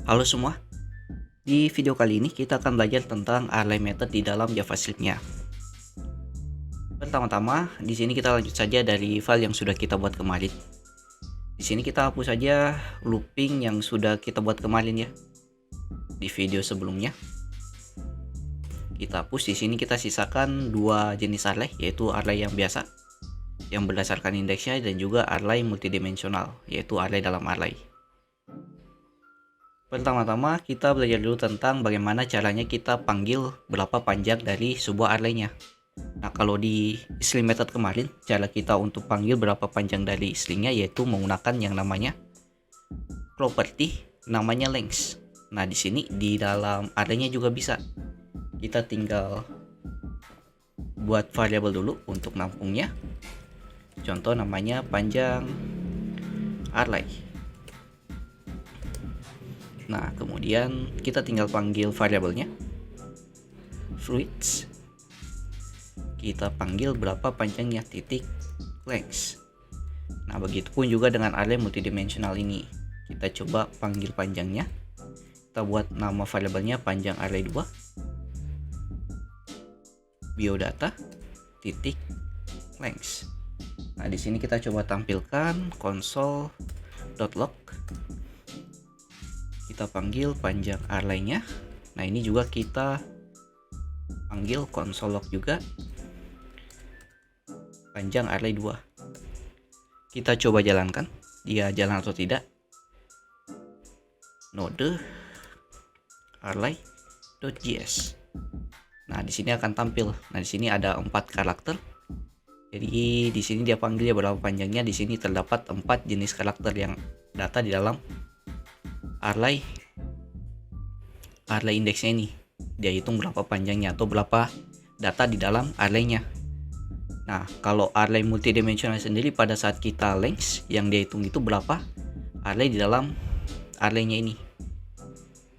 Halo semua, di video kali ini kita akan belajar tentang array method di dalam JavaScript-nya. Pertama-tama, di sini kita lanjut saja dari file yang sudah kita buat kemarin. Di sini kita hapus saja looping yang sudah kita buat kemarin ya. Di video sebelumnya. Kita hapus, di sini kita sisakan dua jenis array, yaitu array yang biasa yang berdasarkan indeksnya dan juga array multidimensional, yaitu array dalam array. Pertama-tama kita belajar dulu tentang bagaimana caranya kita panggil berapa panjang dari sebuah array-nya. Nah, kalau di string method kemarin, cara kita untuk panggil berapa panjang dari stringnya yaitu menggunakan yang namanya property namanya length. Nah, di sini di dalam array-nya juga bisa. Kita tinggal buat variabel dulu untuk nampungnya. Contoh namanya panjang array. Nah, kemudian kita tinggal panggil variabelnya fruits. Kita panggil berapa panjangnya titik length. Nah, begitupun juga dengan array multidimensional ini. Kita coba panggil panjangnya. Kita buat nama variabelnya panjang array 2. Biodata titik length. Nah, di sini kita coba tampilkan console.log. Kita panggil panjang array-nya. Nah, ini juga kita panggil console log juga panjang array 2. Kita coba jalankan, dia jalan atau tidak. Node array.js. Nah, di sini akan tampil. Nah, di sini ada 4 karakter. Jadi di sini dia panggilnya berapa panjangnya. Di sini terdapat 4 jenis karakter yang data di dalam array indeksnya ini. Dia hitung berapa panjangnya atau berapa data di dalam array-nya. Nah, kalau array multidimensional sendiri pada saat kita length yang dia hitung itu berapa array di dalam array-nya ini.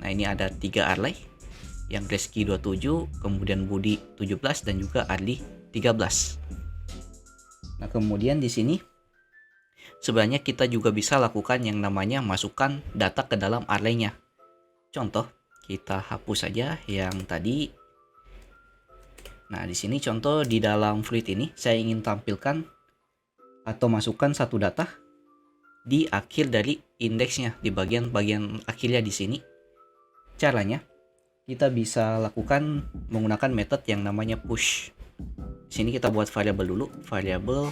Nah, ini ada 3 array yang Reski 27, kemudian Budi 17 dan juga Ardi 13. Nah, kemudian di sini sebenarnya kita juga bisa lakukan yang namanya masukkan data ke dalam array-nya. Contoh, kita hapus saja yang tadi. Nah, di sini contoh di dalam fluid ini saya ingin tampilkan atau masukkan satu data di akhir dari indeksnya, di bagian akhirnya di sini. Caranya kita bisa lakukan menggunakan metode yang namanya push. Di sini kita buat variabel dulu, variabel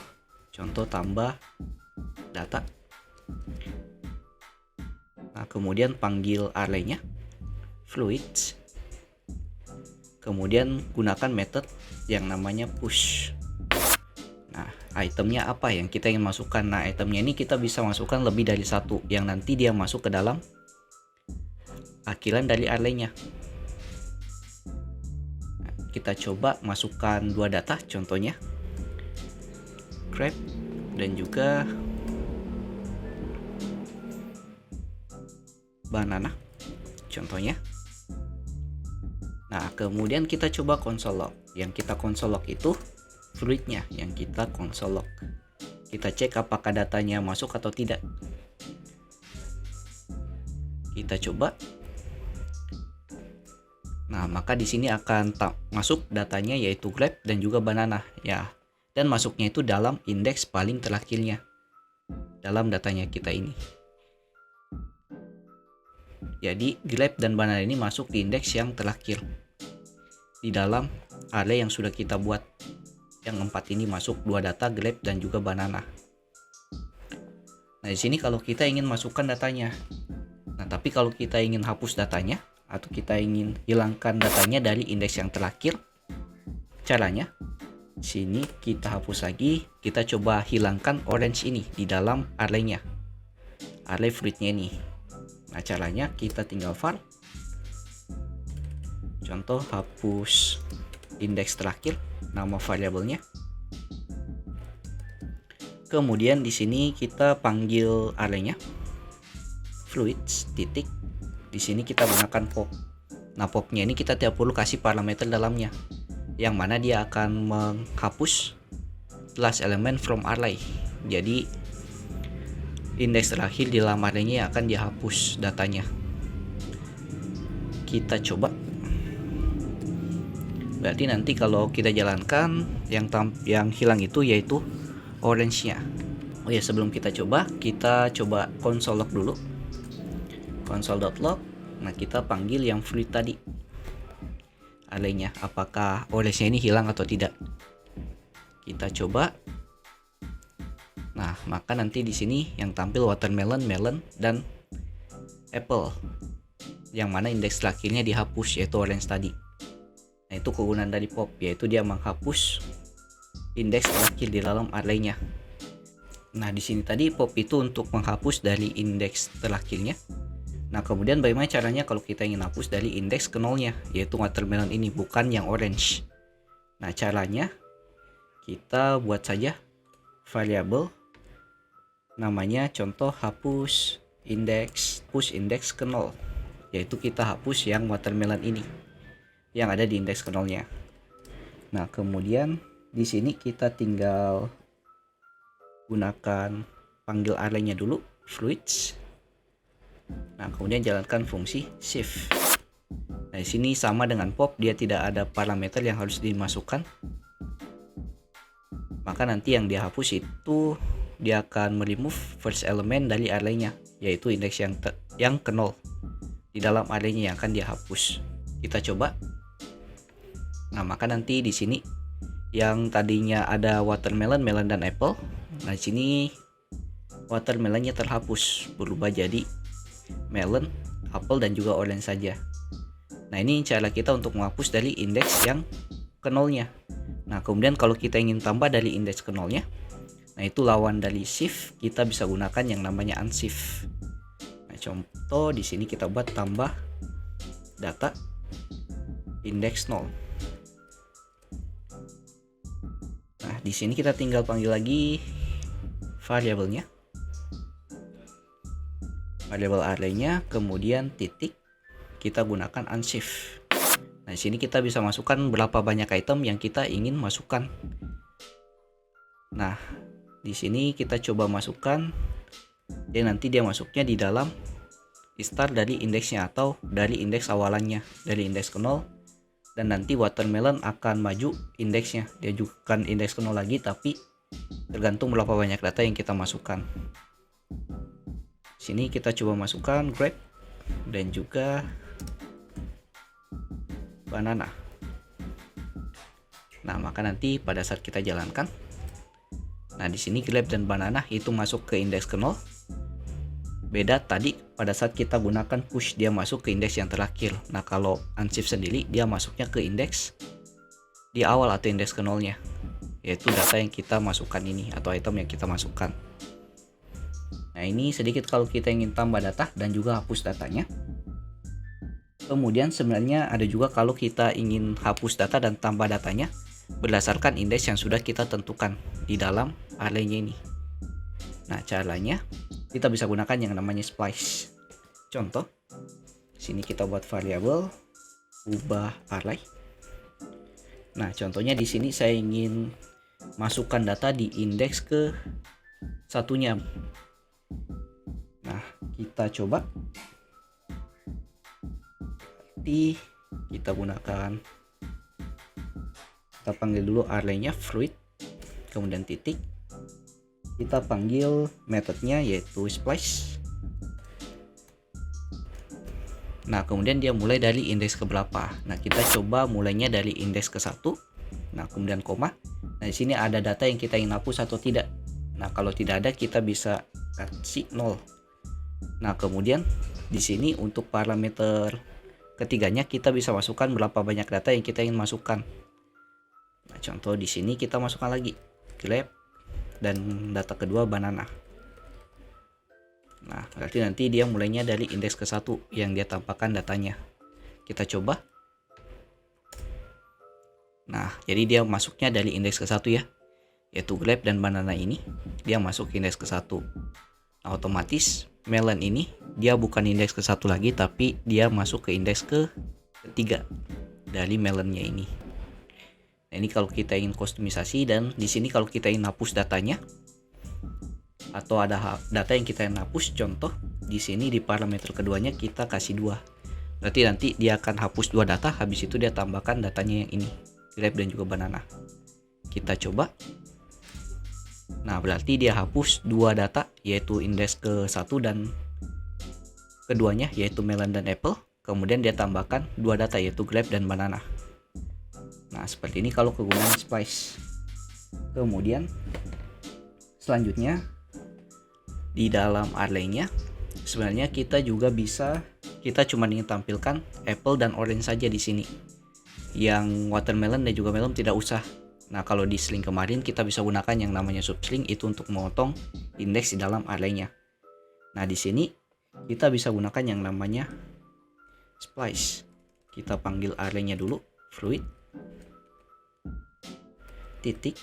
contoh tambah data. Nah, kemudian panggil array-nya fluids. Kemudian gunakan metode yang namanya push. Nah, itemnya apa yang kita ingin masukkan? Nah, itemnya ini kita bisa masukkan lebih dari satu yang nanti dia masuk ke dalam akhiran dari array-nya. Nah, kita coba masukkan 2 data contohnya grab dan juga banana contohnya. Nah, kemudian kita coba console log. Yang kita console log itu fluidnya yang kita console log. Kita cek apakah datanya masuk atau tidak. Kita coba. Nah, maka di sini akan masuk datanya yaitu grab dan juga banana ya. Dan masuknya itu dalam indeks paling terakhirnya dalam datanya kita ini. Jadi grab dan banana ini masuk di indeks yang terakhir di dalam array yang sudah kita buat. Yang 4 ini masuk 2 data grab dan juga banana. Nah, di sini kalau kita ingin masukkan datanya. Nah, tapi kalau kita ingin hapus datanya atau kita ingin hilangkan datanya dari indeks yang terakhir, caranya sini kita hapus lagi, kita coba hilangkan orange ini di dalam array-nya. Array fruitnya ini. Nah, caranya kita tinggal var contoh hapus indeks terakhir nama variabelnya. Kemudian di sini kita panggil array-nya fluids titik. Di sini kita gunakan pop. Nah, popnya ini kita tidak perlu kasih parameter dalamnya, yang mana dia akan menghapus last element from array. Jadi indeks terakhir di dalam array-nya akan dihapus datanya. kita coba. Berarti nanti kalau kita jalankan yang hilang itu yaitu orange-nya. Oh ya, sebelum kita coba console log dulu. Console.log. Nah, kita panggil yang fluid tadi. Array-nya apakah orange-nya ini hilang atau tidak. Kita coba. Nah, maka nanti di sini yang tampil watermelon, melon, dan apple. Yang mana indeks terakhirnya dihapus yaitu orange tadi. Nah, itu kegunaan dari pop, yaitu dia menghapus indeks terakhir di dalam array-nya. Nah, di sini tadi pop itu untuk menghapus dari indeks terakhirnya. Nah, kemudian bagaimana caranya kalau kita ingin hapus dari indeks ke nolnya, yaitu watermelon ini, bukan yang orange. Nah, caranya kita buat saja variabel namanya contoh hapus indeks, push indeks ke 0, yaitu kita hapus yang watermelon ini yang ada di indeks ke nolnya. Nah, kemudian di sini kita tinggal gunakan panggil array-nya dulu, fluids. Nah, kemudian jalankan fungsi shift. Nah, di sini sama dengan pop, dia tidak ada parameter yang harus dimasukkan. Maka nanti yang dihapus itu dia akan remove first element dari array-nya, yaitu indeks yang ke 0 di dalam array-nya yang akan dihapus. Kita coba. Nah, maka nanti di sini yang tadinya ada watermelon, melon, dan apple. Nah, di sini watermelonnya terhapus, berubah jadi melon, apple, dan juga orange saja. Nah, ini cara kita untuk menghapus dari indeks yang ke nolnya. Nah, kemudian kalau kita ingin tambah dari indeks ke nolnya, nah itu lawan dari shift, kita bisa gunakan yang namanya unshift. Nah, contoh di sini kita buat tambah data indeks 0. Nah, di sini kita tinggal panggil lagi variabelnya, variabel array-nya, kemudian titik, kita gunakan unshift. Nah, di sini kita bisa masukkan berapa banyak item yang kita ingin masukkan. Nah, di sini kita coba masukkan, dan nanti dia masuknya di dalam start dari indeksnya atau dari indeks awalannya, dari indeks ke 0. Dan nanti watermelon akan maju indeksnya, dia juga kan indeks ke 0 lagi, tapi tergantung berapa banyak data yang kita masukkan. Sini kita coba masukkan grape dan juga banana. Nah, maka nanti pada saat kita jalankan, nah di sini grape dan banana itu masuk ke indeks ke 0. Beda tadi pada saat kita gunakan push, dia masuk ke indeks yang terakhir. Nah, kalau unshift sendiri dia masuknya ke indeks di awal atau indeks ke nolnya, yaitu data yang kita masukkan ini atau item yang kita masukkan. Nah, ini sedikit kalau kita ingin tambah data dan juga hapus datanya. Kemudian sebenarnya ada juga kalau kita ingin hapus data dan tambah datanya berdasarkan indeks yang sudah kita tentukan di dalam array-nya ini. Nah, caranya kita bisa gunakan yang namanya splice. Contoh, sini kita buat variabel ubah array. Nah, contohnya di sini saya ingin masukkan data di indeks ke satunya. Nah, kita coba. Kita gunakan, kita panggil dulu array-nya fluid, kemudian titik. Kita panggil metodenya yaitu splice. Nah, kemudian dia mulai dari indeks ke berapa. Nah, kita coba mulainya dari indeks ke 1. Nah, kemudian koma. Nah, di sini ada data yang kita ingin hapus atau tidak. Nah, kalau tidak ada kita bisa kasih 0. Nah, kemudian di sini untuk parameter ketiganya kita bisa masukkan berapa banyak data yang kita ingin masukkan. Nah, contoh di sini kita masukkan lagi grape dan data kedua banana. Nah, berarti nanti dia mulainya dari indeks ke 1 yang dia tampakkan datanya. Kita coba. Nah, jadi dia masuknya dari indeks ke 1 ya, yaitu grape dan banana ini dia masuk ke indeks ke 1. Nah, otomatis melon ini dia bukan indeks ke 1 lagi, tapi dia masuk ke indeks ke 3 dari melonnya ini. Nah, ini kalau kita ingin kustomisasi, dan di sini kalau kita ingin hapus datanya atau ada data yang kita ingin hapus, contoh di sini di parameter keduanya kita kasih 2. Berarti nanti dia akan hapus 2 data, habis itu dia tambahkan datanya yang ini, grape dan juga banana. Kita coba. Nah, berarti dia hapus 2 data, yaitu indeks ke-1 dan keduanya, yaitu melon dan apple. Kemudian dia tambahkan 2 data, yaitu grape dan banana. Nah, seperti ini kalau kegunaan splice. Kemudian selanjutnya di dalam array-nya sebenarnya kita juga bisa, kita cuma ingin tampilkan apple dan orange saja di sini. Yang watermelon dan juga melon tidak usah. Nah, kalau di string kemarin kita bisa gunakan yang namanya substring, itu untuk memotong indeks di dalam array-nya. Nah, di sini kita bisa gunakan yang namanya splice. Kita panggil array-nya dulu, fluid titik.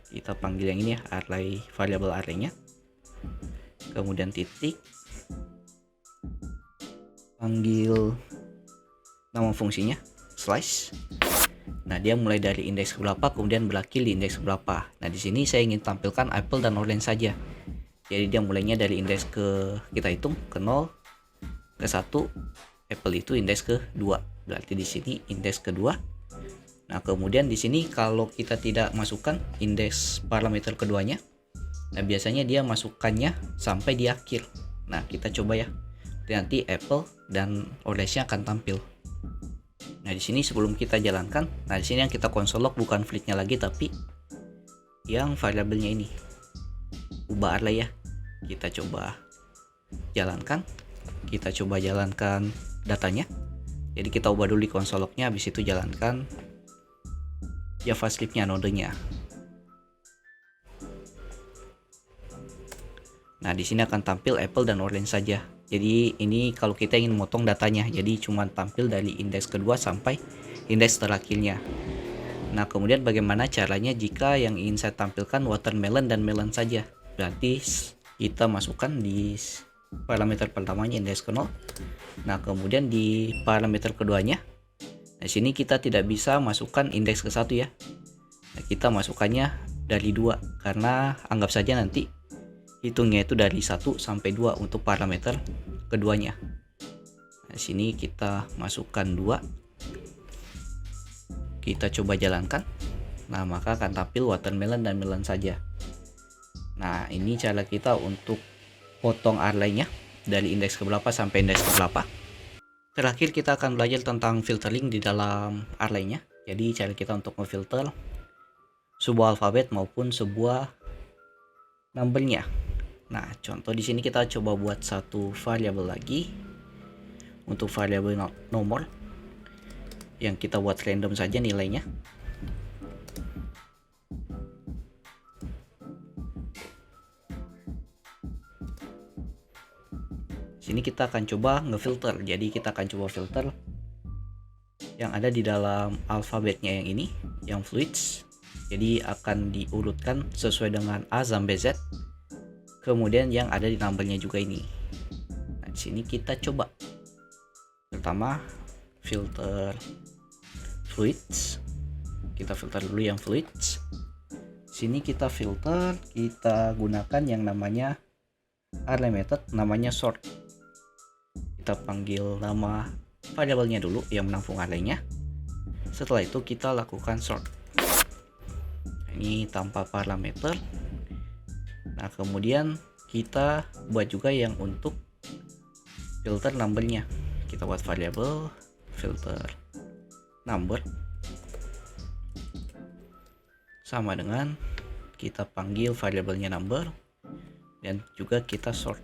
Kita panggil yang ini ya, array, variable array-nya. Kemudian titik, panggil nama fungsinya slice. Nah, dia mulai dari indeks berapa kemudian berakhir di indeks berapa. Nah, di sini saya ingin tampilkan apple dan orange saja. Jadi dia mulainya dari indeks kita hitung ke 0, ke 1, apple itu indeks ke-2. Berarti di sini indeks kedua. Nah, kemudian di sini kalau kita tidak masukkan indeks parameter keduanya, nah biasanya dia masukkannya sampai di akhir. Nah, kita coba ya. Nanti apple dan orange-nya akan tampil. Nah, di sini sebelum kita jalankan, nah di sini yang kita console log bukan fleet-nya lagi, tapi yang variabelnya ini. Ubah array ya. Kita coba jalankan. Kita coba jalankan datanya. Jadi kita ubah dulu di console log-nya, habis itu jalankan JavaScript-nya, nodenya. Nah, di sini akan tampil apple dan orange saja. Jadi ini kalau kita ingin memotong datanya, jadi cuma tampil dari indeks kedua sampai indeks terakhirnya. Nah, kemudian bagaimana caranya jika yang ingin saya tampilkan watermelon dan melon saja? Berarti kita masukkan di parameter pertamanya indeks ke 0. Nah, kemudian di parameter keduanya, nah sini kita tidak bisa masukkan indeks ke 1 ya. Nah, kita masukkannya dari 2 karena anggap saja nanti hitungnya itu dari 1 sampai 2 untuk parameter keduanya. Nah, sini kita masukkan 2. Kita coba jalankan. Nah, maka akan tampil watermelon dan melon saja. Nah, ini cara kita untuk potong array-nya dari indeks keberapa sampai indeks keberapa. Terakhir kita akan belajar tentang filtering di dalam array-nya. Jadi cara kita untuk memfilter sebuah alfabet maupun sebuah number-nya. Nah, contoh di sini kita coba buat satu variabel lagi. Untuk variabel nomor yang kita buat random saja nilainya. Sini kita akan coba ngefilter. Jadi kita akan coba filter yang ada di dalam alfabetnya yang ini, yang fluids. Jadi akan diurutkan sesuai dengan A sampai Z. Kemudian yang ada di numbernya juga ini. Nah, di sini kita coba. Pertama, filter fluids. Kita filter dulu yang fluids. Sini kita filter, kita gunakan yang namanya array method, namanya sort. Kita panggil nama variabelnya dulu yang menampung array-nya. Setelah itu kita lakukan sort. Ini tanpa parameter. Nah, kemudian kita buat juga yang untuk filter numbernya. Kita buat variabel filter number sama dengan kita panggil variabelnya number dan juga kita sort.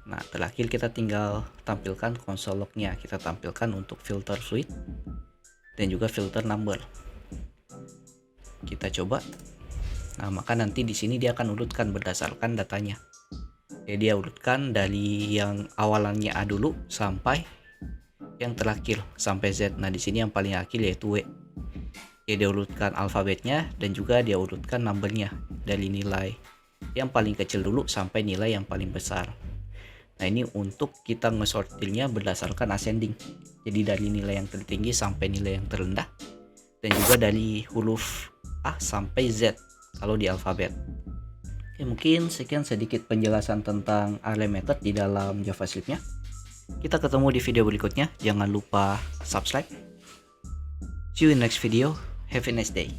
Nah, terakhir kita tinggal tampilkan console log-nya. Kita tampilkan untuk filter fluid dan juga filter number. Kita coba. Nah, maka nanti di sini dia akan urutkan berdasarkan datanya. Jadi dia urutkan dari yang awalannya A dulu sampai yang terakhir sampai Z. Nah, di sini yang paling akhir yaitu W. Jadi dia urutkan alfabetnya dan juga dia urutkan numbernya dari nilai yang paling kecil dulu sampai nilai yang paling besar. Nah, ini untuk kita ngesortirnya berdasarkan ascending. Jadi dari nilai yang tertinggi sampai nilai yang terendah dan juga dari huruf A sampai Z kalau di alfabet. Oke, mungkin sekian sedikit penjelasan tentang array method di dalam JavaScript-nya. Kita ketemu di video berikutnya. Jangan lupa subscribe. See you in next video. Have a nice day.